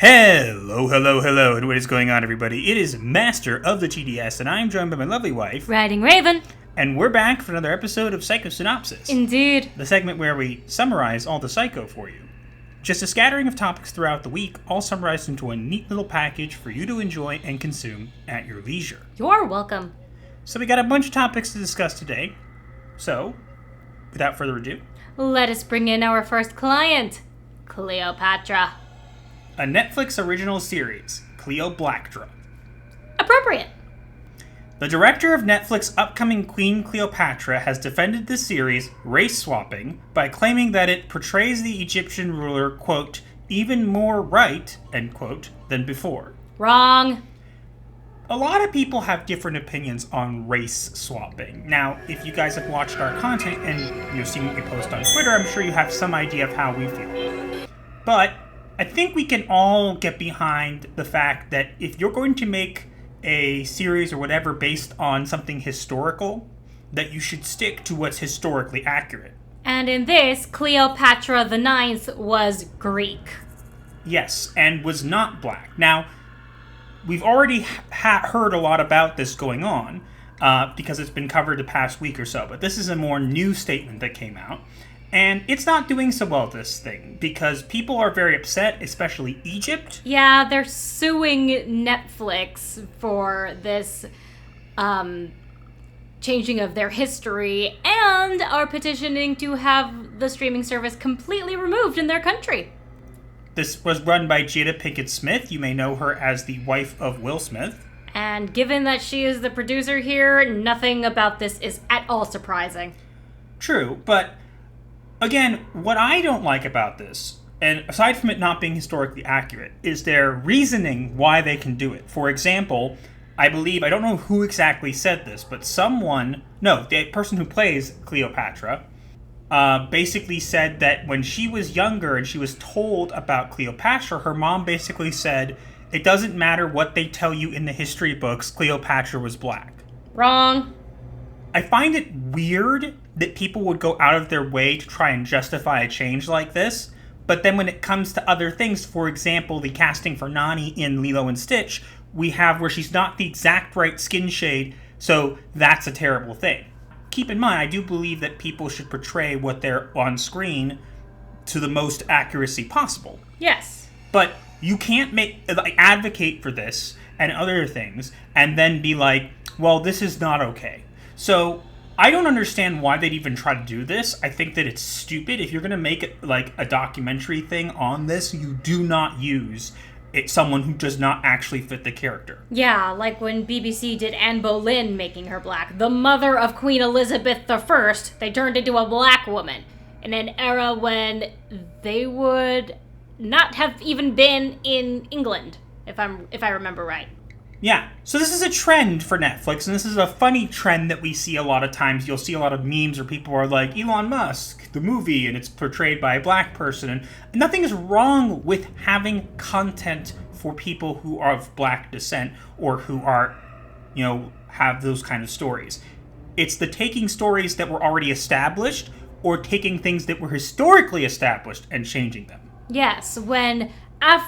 Hello, and what is going on, everybody? It is Master of the TDS, and I'm joined by my lovely wife, WritingRaven. And we're back for another episode of Psycho-Synopsis. Indeed. The segment where we summarize all the Psycho for you. Just a scattering of topics throughout the week, all summarized into a neat little package for you to enjoy and consume at your leisure. You're welcome. So we got a bunch of topics to discuss today. So, without further ado, let us bring in our first client, Cleopatra. a Netflix original series, Cleopatra. Appropriate. The director of Netflix' upcoming Queen Cleopatra has defended the series race-swapping by claiming that it portrays the Egyptian ruler, quote, even more right, end quote, than before. Wrong. A lot of people have different opinions on race-swapping. Now, if you guys have watched our content and you've seen what we post on Twitter, I'm sure you have some idea of how we feel. But I think we can all get behind the fact that if you're going to make a series or whatever based on something historical, that you should stick to what's historically accurate. And in this, Cleopatra the Ninth was Greek. Yes, and was not black. Now, we've already heard a lot about this going on because it's been covered the past week or so, but this is a more new statement that came out. And it's not doing so well, this thing, because people are very upset, especially Egypt. Yeah, they're suing Netflix for this changing of their history and are petitioning to have the streaming service completely removed in their country. This was run by Jada Pinkett Smith. You may know her as the wife of Will Smith. And given that she is the producer here, nothing about this is at all surprising. True, but again, what I don't like about this, and aside from it not being historically accurate, is their reasoning why they can do it. For example, I don't know who exactly said this, but the person who plays Cleopatra, basically said that when she was younger and she was told about Cleopatra, her mom basically said, it doesn't matter what they tell you in the history books, Cleopatra was black. Wrong. I find it weird that people would go out of their way to try and justify a change like this, but then when it comes to other things, for example, the casting for Nani in Lilo and Stitch, we have where she's not the exact right skin shade, so that's a terrible thing. Keep in mind, I do believe that people should portray what they're on screen to the most accuracy possible. Yes. But you can't advocate for this and other things and then be like, well, this is not okay. So I don't understand why they'd even try to do this. I think that it's stupid. If you're going to make it like a documentary thing on this, you do not use someone who does not actually fit the character. Yeah, like when BBC did Anne Boleyn making her black. The mother of Queen Elizabeth I, they turned into a black woman in an era when they would not have even been in England, if I remember right. Yeah, so this is a trend for Netflix, and this is a funny trend that we see a lot of times. You'll see a lot of memes where people are like, Elon Musk, the movie, and it's portrayed by a black person. And nothing is wrong with having content for people who are of black descent or who are, have those kind of stories. It's the taking stories that were already established or taking things that were historically established and changing them. Yes, when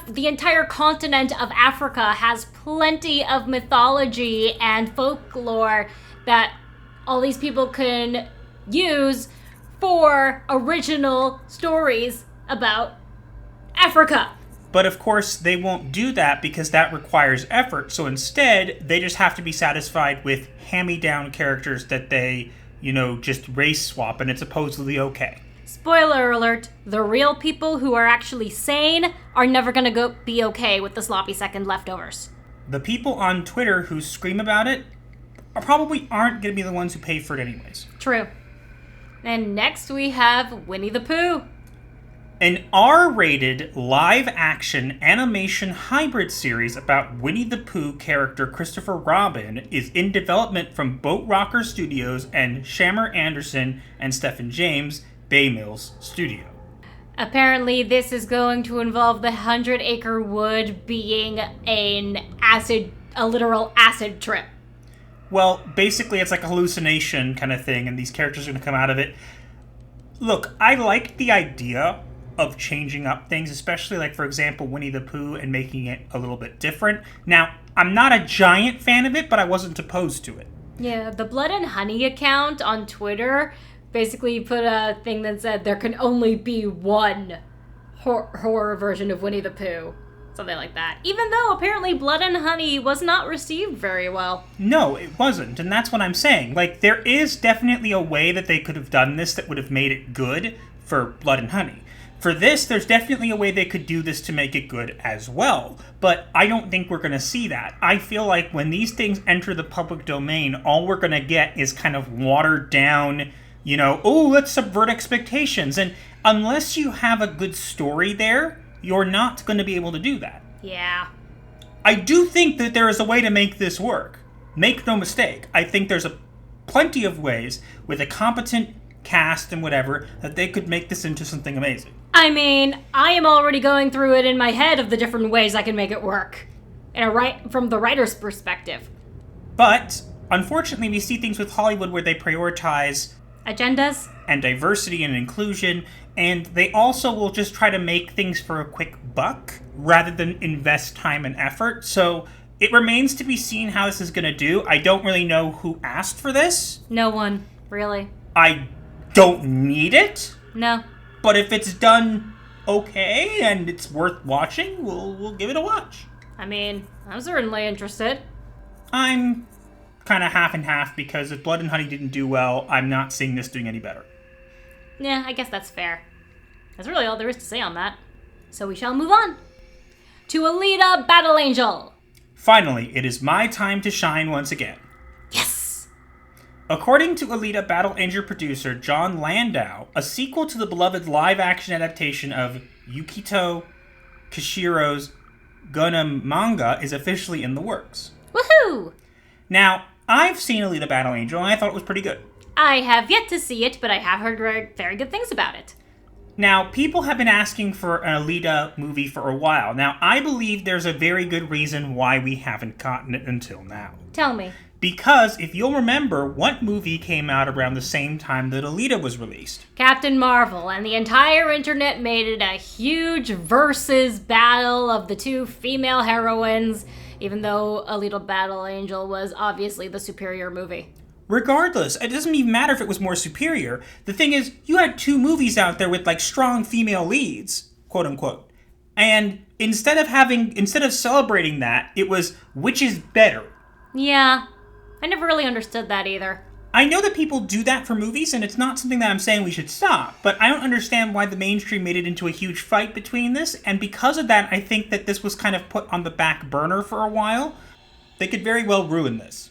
the entire continent of Africa has plenty of mythology and folklore that all these people can use for original stories about Africa. But of course, they won't do that because that requires effort. So instead, they just have to be satisfied with hand-me-down characters that they, just race swap, and it's supposedly okay. Spoiler alert, the real people who are actually sane are never going to be okay with the sloppy second leftovers. The people on Twitter who scream about it probably aren't going to be the ones who pay for it anyways. True. And next we have Winnie the Pooh. An R-rated live-action animation hybrid series about Winnie the Pooh character Christopher Robin is in development from Boat Rocker Studios and Shammer Anderson and Stephen James Bay Mills Studio. Apparently, this is going to involve the 100-acre wood being a literal acid trip. Well, basically, it's like a hallucination kind of thing, and these characters are going to come out of it. Look, I like the idea of changing up things, especially like, for example, Winnie the Pooh and making it a little bit different. Now, I'm not a giant fan of it, but I wasn't opposed to it. Yeah, the Blood and Honey account on Twitter basically put a thing that said there can only be one horror version of Winnie the Pooh. Something like that. Even though apparently Blood and Honey was not received very well. No, it wasn't, and that's what I'm saying. Like, there is definitely a way that they could have done this that would have made it good for Blood and Honey. For this, there's definitely a way they could do this to make it good as well. But I don't think we're going to see that. I feel like when these things enter the public domain, all we're going to get is kind of watered down, let's subvert expectations. And unless you have a good story there, you're not going to be able to do that. Yeah. I do think that there is a way to make this work. Make no mistake. I think there's plenty of ways with a competent cast and whatever that they could make this into something amazing. I mean, I am already going through it in my head of the different ways I can make it work. From the writer's perspective. But, unfortunately, we see things with Hollywood where they prioritize agendas and diversity and inclusion, and they also will just try to make things for a quick buck rather than invest time and effort. So it remains to be seen how this is going to do. I don't really know who asked for this. No one, really. I don't need it. No. But if it's done okay and it's worth watching, we'll give it a watch. I mean, I'm certainly interested. I'm kind of half and half because if Blood and Honey didn't do well, I'm not seeing this doing any better. Yeah, I guess that's fair. That's really all there is to say on that. So we shall move on to Elita Battle Angel. Finally, it is my time to shine once again. Yes! According to Elita Battle Angel producer John Landau, a sequel to the beloved live-action adaptation of Yukito Kishiro's Gundam manga is officially in the works. Woohoo! Now, I've seen Elita Battle Angel, and I thought it was pretty good. I have yet to see it, but I have heard very good things about it. Now, people have been asking for an Elita movie for a while. Now, I believe there's a very good reason why we haven't gotten it until now. Tell me. Because, if you'll remember, what movie came out around the same time that Elita was released? Captain Marvel, and the entire internet made it a huge versus battle of the two female heroines, even though Elita Battle Angel was obviously the superior movie. Regardless, it doesn't even matter if it was more superior. The thing is, you had two movies out there with, strong female leads, quote unquote. And instead of celebrating that, it was, which is better? Yeah, I never really understood that either. I know that people do that for movies, and it's not something that I'm saying we should stop, but I don't understand why the mainstream made it into a huge fight between this, and because of that, I think that this was kind of put on the back burner for a while. They could very well ruin this.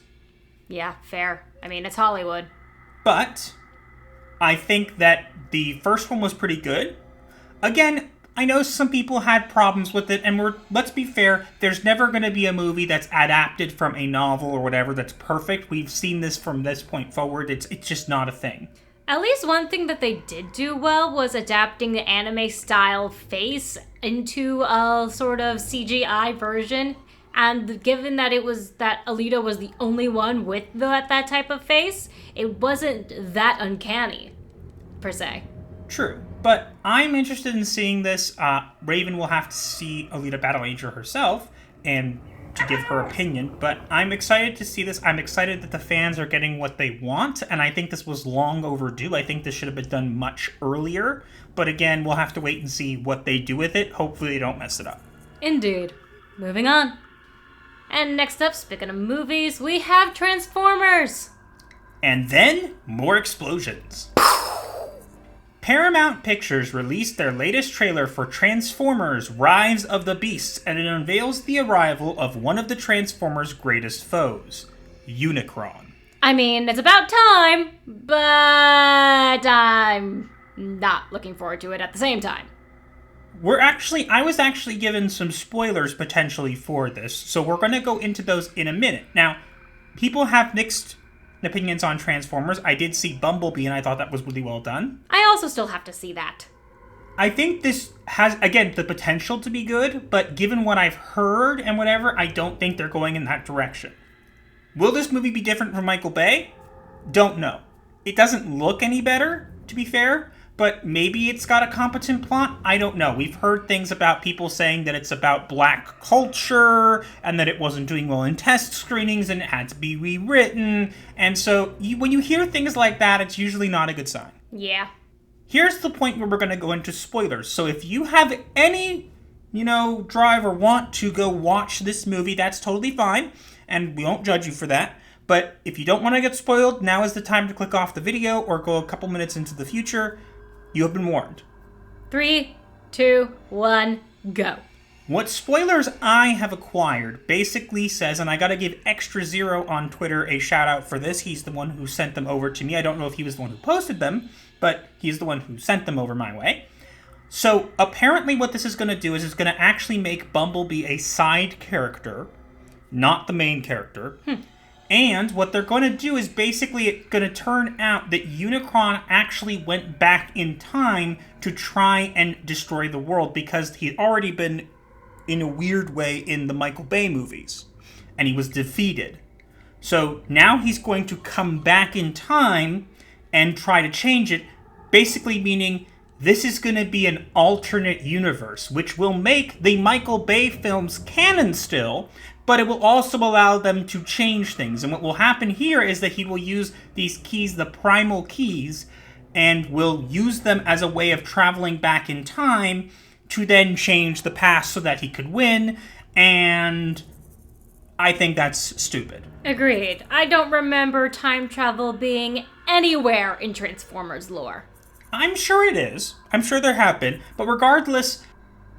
Yeah, fair. I mean, it's Hollywood. But I think that the first one was pretty good. Again, I know some people had problems with it, and let's be fair, there's never going to be a movie that's adapted from a novel or whatever that's perfect. We've seen this from this point forward. It's just not a thing. At least one thing that they did do well was adapting the anime-style face into a sort of CGI version. And given that Elita was the only one with that type of face, it wasn't that uncanny, per se. True, but I'm interested in seeing this. Raven will have to see Elita Battle Angel herself and to give her opinion, but I'm excited to see this. I'm excited that the fans are getting what they want, and I think this was long overdue. I think this should have been done much earlier, but again, we'll have to wait and see what they do with it. Hopefully they don't mess it up. Indeed. Moving on. And next up, speaking of movies, we have Transformers. And then, more explosions. Paramount Pictures released their latest trailer for Transformers: Rise of the Beasts, and it unveils the arrival of one of the Transformers' greatest foes, Unicron. I mean, it's about time, but I'm not looking forward to it at the same time. I was actually given some spoilers potentially for this, so we're going to go into those in a minute. Now, people have mixed opinions on Transformers. I did see Bumblebee, and I thought that was really well done. I also still have to see that. I think this has, again, the potential to be good, but given what I've heard and whatever, I don't think they're going in that direction. Will this movie be different from Michael Bay? Don't know. It doesn't look any better, to be fair, but maybe it's got a competent plot. I don't know. We've heard things about people saying that it's about black culture and that it wasn't doing well in test screenings and it had to be rewritten. And so when you hear things like that, it's usually not a good sign. Yeah. Here's the point where we're going to go into spoilers. So if you have any, drive or want to go watch this movie, that's totally fine. And we won't judge you for that. But if you don't want to get spoiled, now is the time to click off the video or go a couple minutes into the future. You have been warned. 3, 2, 1, go. What spoilers I have acquired basically says, and I gotta give Extra Zero on Twitter a shout out for this. He's the one who sent them over to me. I don't know if he was the one who posted them, but he's the one who sent them over my way. So apparently what this is going to do is it's going to actually make Bumblebee a side character, not the main character. And what they're going to do is basically it's going to turn out that Unicron actually went back in time to try and destroy the world because he'd already been, in a weird way, in the Michael Bay movies. And he was defeated. So now he's going to come back in time and try to change it, basically meaning this is going to be an alternate universe, which will make the Michael Bay films canon still, but it will also allow them to change things. And what will happen here is that he will use these keys, the primal keys, and will use them as a way of traveling back in time to then change the past so that he could win, and I think that's stupid. Agreed. I don't remember time travel being anywhere in Transformers lore. I'm sure it is. I'm sure there have been. But regardless,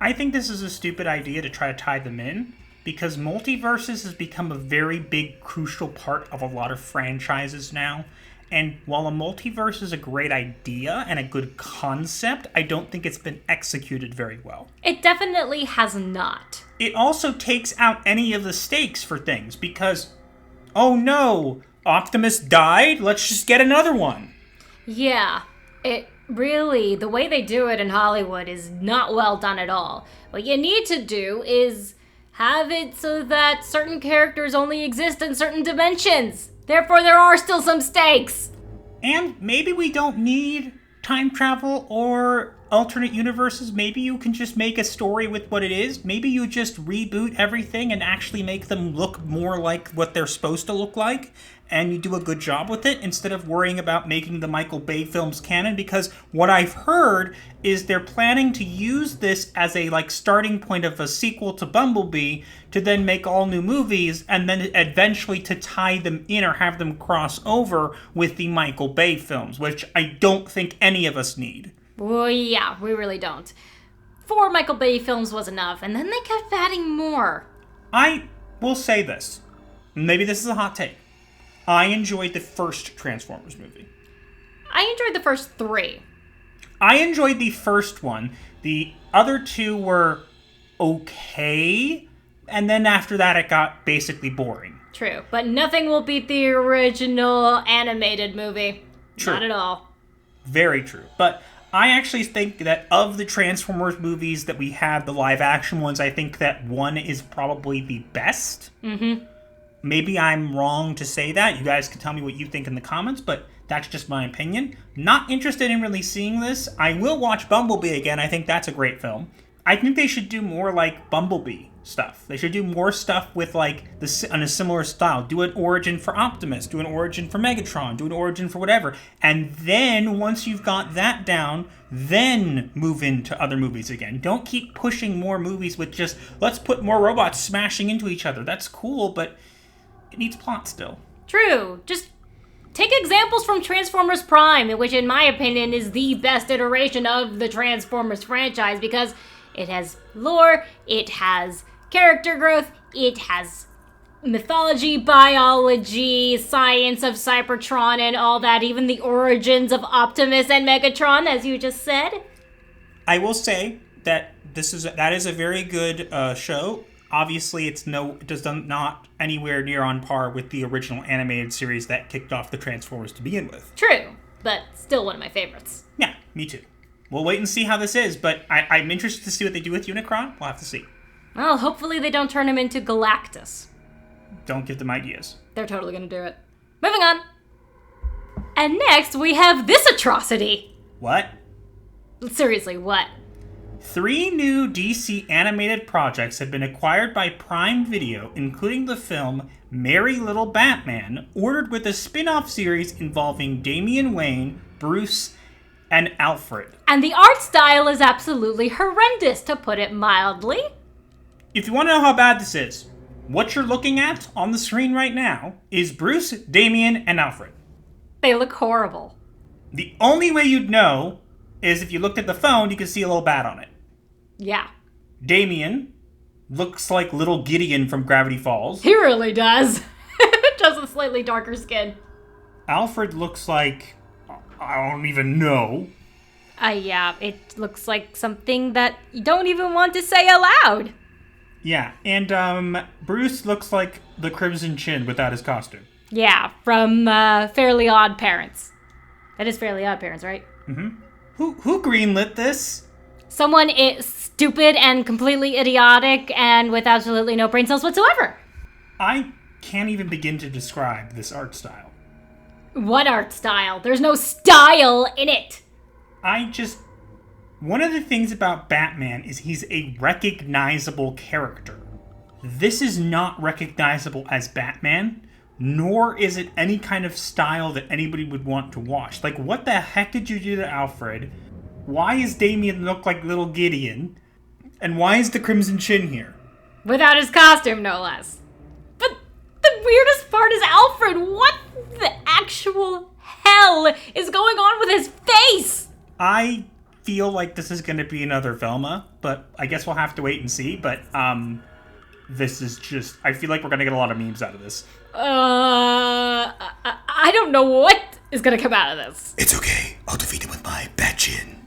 I think this is a stupid idea to try to tie them in, because multiverses has become a very big, crucial part of a lot of franchises now. And while a multiverse is a great idea and a good concept, I don't think it's been executed very well. It definitely has not. It also takes out any of the stakes for things, because, oh no, Optimus died? Let's just get another one. Yeah, it really, the way they do it in Hollywood is not well done at all. What you need to do is have it so that certain characters only exist in certain dimensions. Therefore, there are still some stakes. And maybe we don't need time travel or alternate universes. Maybe you can just make a story with what it is. Maybe you just reboot everything and actually make them look more like what they're supposed to look like, and you do a good job with it instead of worrying about making the Michael Bay films canon, because what I've heard is they're planning to use this as a starting point of a sequel to Bumblebee to then make all new movies and then eventually to tie them in or have them cross over with the Michael Bay films, which I don't think any of us need. Well, yeah, we really don't. 4 Michael Bay films was enough, and then they kept adding more. I will say this. Maybe this is a hot take. I enjoyed the first Transformers movie. I enjoyed the first 3. I enjoyed the first one. The other 2 were okay, and then after that it got basically boring. True, but nothing will beat the original animated movie. True. Not at all. Very true. But I actually think that of the Transformers movies that we have, the live-action ones, I think that 1 is probably the best. Mm-hmm. Maybe I'm wrong to say that. You guys can tell me what you think in the comments, but that's just my opinion. Not interested in really seeing this. I will watch Bumblebee again. I think that's a great film. I think they should do more like Bumblebee stuff. They should do more stuff with on a similar style. Do an origin for Optimus. Do an origin for Megatron. Do an origin for whatever. And then once you've got that down, then move into other movies again. Don't keep pushing more movies with just, let's put more robots smashing into each other. That's cool, but it needs plot still. True. Just take examples from Transformers Prime, which in my opinion is the best iteration of the Transformers franchise, because it has lore, it has character growth, it has mythology, biology, science of Cybertron and all that, even the origins of Optimus and Megatron, as you just said. I will say that that is a very good show. Obviously, it does not anywhere near on par with the original animated series that kicked off the Transformers to begin with. True, but still one of my favorites. Yeah, me too. We'll wait and see how this is, but I'm interested to see what they do with Unicron. We'll have to see. Well, hopefully they don't turn him into Galactus. Don't give them ideas. They're totally gonna do it. Moving on. And next, we have this atrocity. What? Seriously, what? 3 new DC animated projects have been acquired by Prime Video, including the film Merry Little Batman, ordered with a spin-off series involving Damian Wayne, Bruce, and Alfred. And the art style is absolutely horrendous, to put it mildly. If you want to know how bad this is, what you're looking at on the screen right now is Bruce, Damian, and Alfred. They look horrible. The only way you'd know is if you looked at the phone, you could see a little bat on it. Yeah. Damian looks like little Gideon from Gravity Falls. He really does. Just with slightly darker skin. Alfred looks like... I don't even know. Yeah, it looks like something that you don't even want to say aloud. Yeah, and Bruce looks like the Crimson Chin without his costume. Yeah, from Fairly Odd Parents. That is Fairly Odd Parents, right? Mm-hmm. Who greenlit this? Someone is stupid and completely idiotic and with absolutely no brain cells whatsoever. I can't even begin to describe this art style. What art style? There's no style in it. One of the things about Batman is he's a recognizable character. This is not recognizable as Batman, nor is it any kind of style that anybody would want to watch. Like, what the heck did you do to Alfred? Why is Damian look like little Gideon? And why is the Crimson Chin here? Without his costume, no less. But the weirdest part is Alfred. What the actual hell is going on with his face? I feel like this is going to be another Velma, but I guess we'll have to wait and see. But this is just... I feel like we're going to get a lot of memes out of this. I don't know what is going to come out of this. It's okay. I'll defeat him with my bat chin.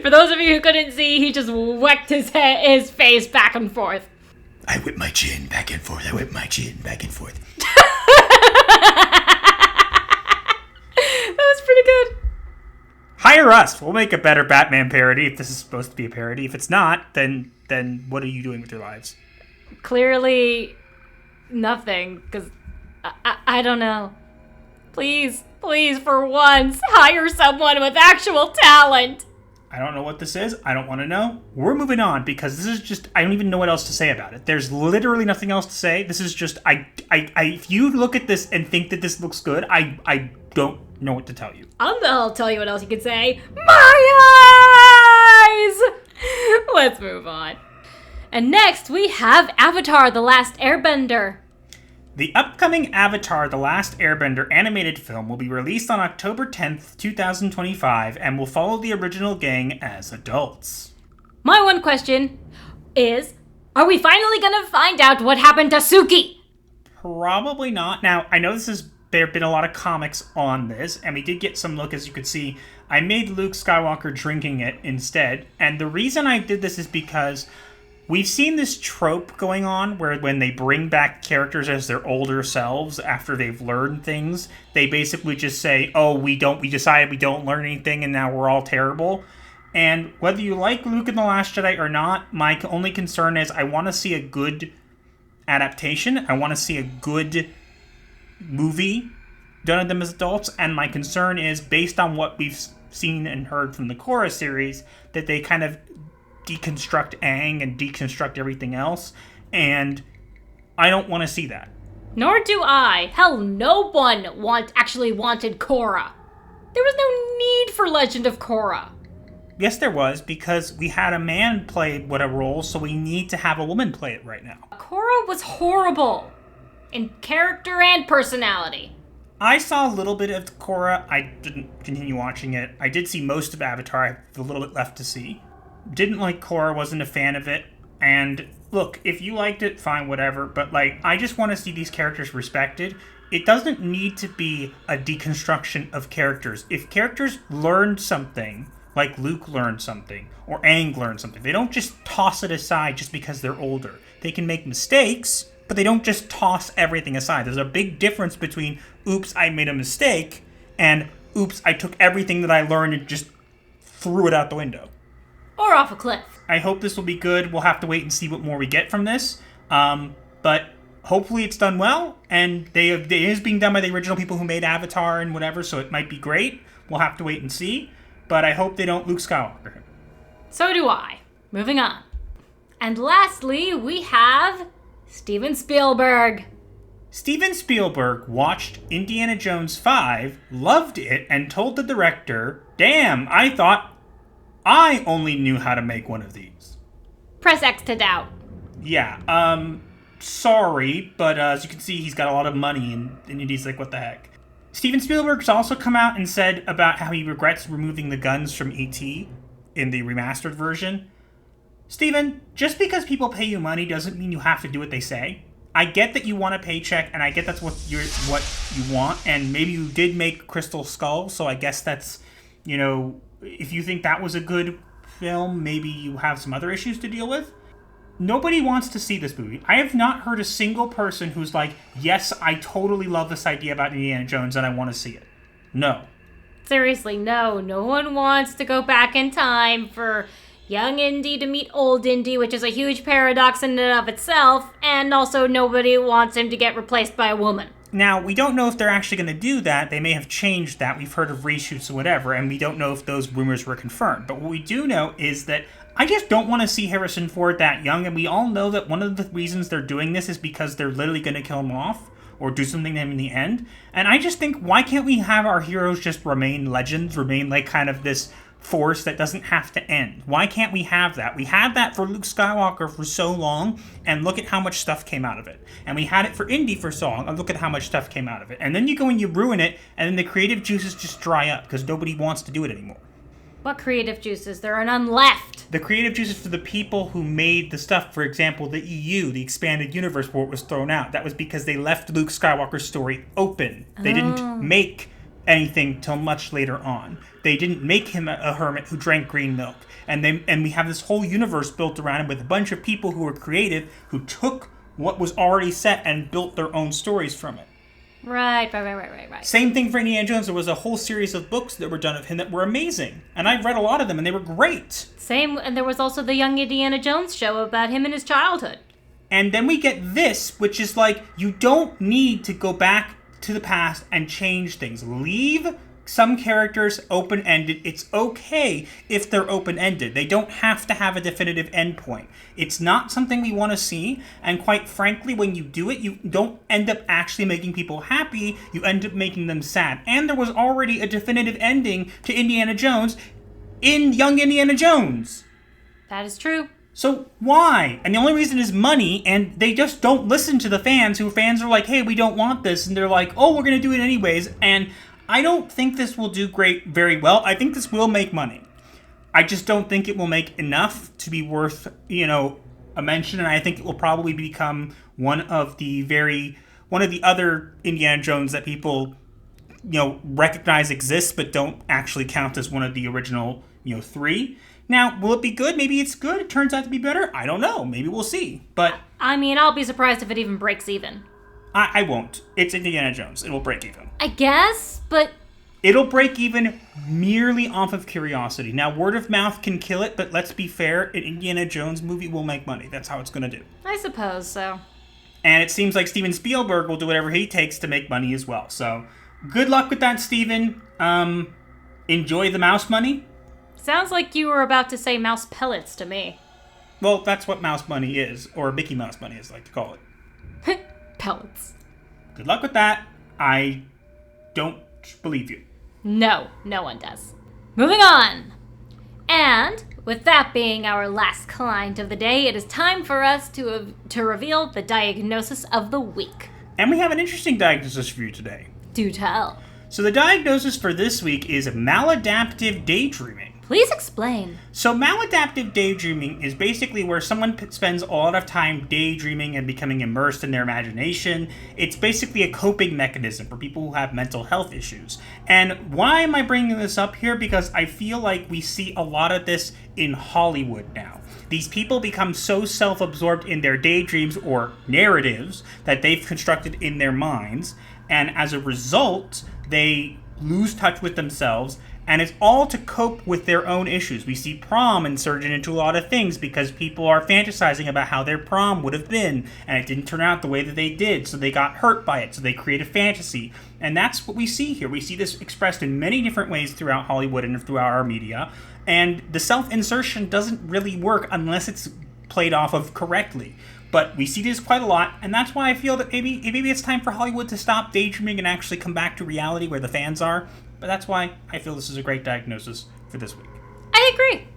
For those of you who couldn't see, he just whacked his face back and forth. I whip my chin back and forth. I whip my chin back and forth. That was pretty good. Hire us. We'll make a better Batman parody if this is supposed to be a parody. If it's not, then what are you doing with your lives? Clearly nothing, because I don't know. Please, for once, hire someone with actual talent. I don't know what this is. I don't want to know. We're moving on because this is just... I don't even know what else to say about it. There's literally nothing else to say. This is just... if you look at this and think that this looks good, I don't know what to tell you. I'll tell you what else you could say. My eyes! Let's move on. And next, we have Avatar: The Last Airbender. The upcoming Avatar: The Last Airbender animated film will be released on October 10th, 2025, and will follow the original gang as adults. My one question is, are we finally gonna find out what happened to Suki? Probably not. Now, I know there have been a lot of comics on this, and we did get some look, as you could see. I made Luke Skywalker drinking it instead, and the reason I did this is because we've seen this trope going on where when they bring back characters as their older selves after they've learned things, they basically just say, oh, we decided we don't learn anything and now we're all terrible. And whether you like Luke in The Last Jedi or not, my only concern is I want to see a good adaptation. I want to see a good movie done of them as adults. And my concern is, based on what we've seen and heard from the Korra series, that they kind of deconstruct Aang and deconstruct everything else, and I don't want to see that. Nor do I. Hell, no one actually wanted Korra. There was no need for Legend of Korra. Yes, there was, because we had a man play what a role, so we need to have a woman play it right now. Korra was horrible in character and personality. I saw a little bit of Korra. I didn't continue watching it. I did see most of Avatar. I have a little bit left to see. Didn't like Korra, wasn't a fan of it, and look, if you liked it, fine, whatever, but I just want to see these characters respected. It doesn't need to be a deconstruction of characters. If characters learned something, like Luke learned something, or Aang learned something, they don't just toss it aside just because they're older. They can make mistakes, but they don't just toss everything aside. There's a big difference between, oops, I made a mistake, and oops, I took everything that I learned and just threw it out the window. Or off a cliff. I hope this will be good. We'll have to wait and see what more we get from this. But hopefully it's done well, and it is being done by the original people who made Avatar and whatever, so it might be great. We'll have to wait and see, but I hope they don't Luke Skywalker him. So do I. Moving on. And lastly, we have Steven Spielberg. Steven Spielberg watched Indiana Jones 5, loved it, and told the director, "Damn, I thought I only knew how to make one of these." Press X to doubt. Yeah, sorry, but as you can see, he's got a lot of money, and he's like, what the heck? Steven Spielberg's also come out and said about how he regrets removing the guns from E.T. in the remastered version. Steven, just because people pay you money doesn't mean you have to do what they say. I get that you want a paycheck, and I get that's what you want, and maybe you did make Crystal Skull, so I guess that's, if you think that was a good film, maybe you have some other issues to deal with. Nobody wants to see this movie. I have not heard a single person who's like, yes, I totally love this idea about Indiana Jones and I want to see it. No. Seriously, no. No one wants to go back in time for young Indy to meet old Indy, which is a huge paradox in and of itself, and also nobody wants him to get replaced by a woman. Now, we don't know if they're actually going to do that. They may have changed that. We've heard of reshoots or whatever, and we don't know if those rumors were confirmed. But what we do know is that I just don't want to see Harrison Ford that young, and we all know that one of the reasons they're doing this is because they're literally going to kill him off or do something to him in the end. And I just think, why can't we have our heroes just remain legends, remain like kind of this force that doesn't have to end? Why can't we have that? We had that for Luke Skywalker for so long, and look at how much stuff came out of it. And we had it for Indy for so long, and look at how much stuff came out of it. And then you go and you ruin it, and then the creative juices just dry up because nobody wants to do it anymore. What creative juices? There are none left. The creative juices for the people who made the stuff, for example, the EU, the Expanded Universe, where it was thrown out. That was because they left Luke Skywalker's story open. They didn't make anything till much later on. They didn't make him a hermit who drank green milk. And we have this whole universe built around him with a bunch of people who were creative, who took what was already set and built their own stories from it. Right. Same thing for Indiana Jones. There was a whole series of books that were done of him that were amazing. And I've read a lot of them, and they were great. Same, and there was also the Young Indiana Jones show about him in his childhood. And then we get this, which is like, you don't need to go back to the past and change things. Leave some characters open-ended. It's okay if they're open-ended. They don't have to have a definitive endpoint. It's not something we want to see, and quite frankly, when you do it, you don't end up actually making people happy, you end up making them sad. And there was already a definitive ending to Indiana Jones in Young Indiana Jones. That is true. So why? And the only reason is money, and they just don't listen to the fans, who fans are like, hey, we don't want this, and they're like, oh, we're going to do it anyways, and I don't think this will do very well. I think this will make money. I just don't think it will make enough to be worth, a mention, and I think it will probably become one of the other Indiana Jones that people, recognize exists but don't actually count as one of the original, 3. Now, will it be good? Maybe it's good. It turns out to be better. I don't know. Maybe we'll see. But I mean, I'll be surprised if it even breaks even. I won't. It's Indiana Jones. It will break even. I guess, but it'll break even merely off of curiosity. Now, word of mouth can kill it, but let's be fair, an Indiana Jones movie will make money. That's how it's going to do. I suppose so. And it seems like Steven Spielberg will do whatever he takes to make money as well. So, good luck with that, Steven. Enjoy the mouse money. Sounds like you were about to say mouse pellets to me. Well, that's what mouse money is, or Mickey Mouse money, as I like to call it. Pellets. Good luck with that. I don't believe you. No one does. Moving on. And with that being our last client of the day, it is time for us to reveal the diagnosis of the week. And we have an interesting diagnosis for you today. Do tell. So the diagnosis for this week is maladaptive daydreaming. Please explain. So maladaptive daydreaming is basically where someone spends a lot of time daydreaming and becoming immersed in their imagination. It's basically a coping mechanism for people who have mental health issues. And why am I bringing this up here? Because I feel like we see a lot of this in Hollywood now. These people become so self-absorbed in their daydreams or narratives that they've constructed in their minds, and as a result, they lose touch with themselves, And it's all to cope with their own issues. We see prom inserted into a lot of things because people are fantasizing about how their prom would have been, and it didn't turn out the way that they did, so they got hurt by it, so they create a fantasy. And that's what we see here. We see this expressed in many different ways throughout Hollywood and throughout our media, and the self-insertion doesn't really work unless it's played off of correctly. But we see this quite a lot, and that's why I feel that maybe it's time for Hollywood to stop daydreaming and actually come back to reality where the fans are. But that's why I feel this is a great diagnosis for this week. I agree.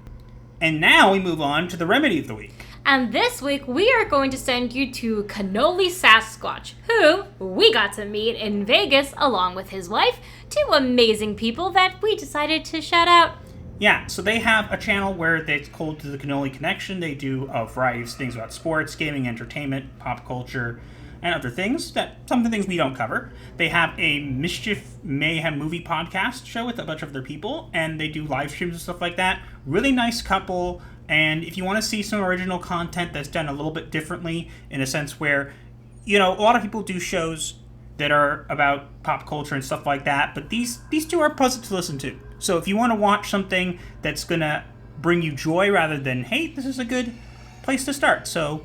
And now we move on to the remedy of the week. And this week, we are going to send you to Cannoli Sasquatch, who we got to meet in Vegas along with his wife, two amazing people that we decided to shout out. Yeah, so they have a channel where it's called The Cannoli Connection. They do a variety of things about sports, gaming, entertainment, pop culture, and other things, some of the things we don't cover. They have a Mischief Mayhem movie podcast show with a bunch of other people, and they do live streams and stuff like that. Really nice couple, and if you want to see some original content that's done a little bit differently, in a sense where, a lot of people do shows that are about pop culture and stuff like that, but these two are pleasant to listen to. So if you want to watch something that's going to bring you joy rather than hate, this is a good place to start. So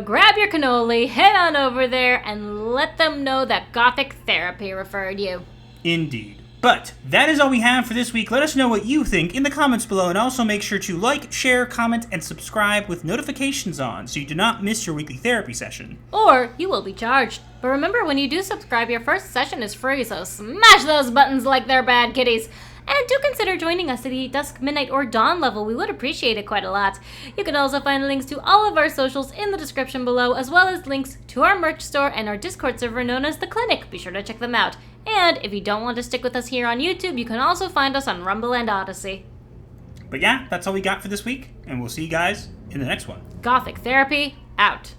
grab your cannoli, head on over there, and let them know that Gothic Therapy referred you. Indeed. But that is all we have for this week. Let us know what you think in the comments below, and also make sure to like, share, comment, and subscribe with notifications on so you do not miss your weekly therapy session. Or you will be charged. But remember, when you do subscribe, your first session is free, so smash those buttons like they're bad kitties. And do consider joining us at the Dusk, Midnight, or Dawn level. We would appreciate it quite a lot. You can also find links to all of our socials in the description below, as well as links to our merch store and our Discord server known as The Clinic. Be sure to check them out. And if you don't want to stick with us here on YouTube, you can also find us on Rumble and Odyssey. But yeah, that's all we got for this week, and we'll see you guys in the next one. Gothic Therapy, out.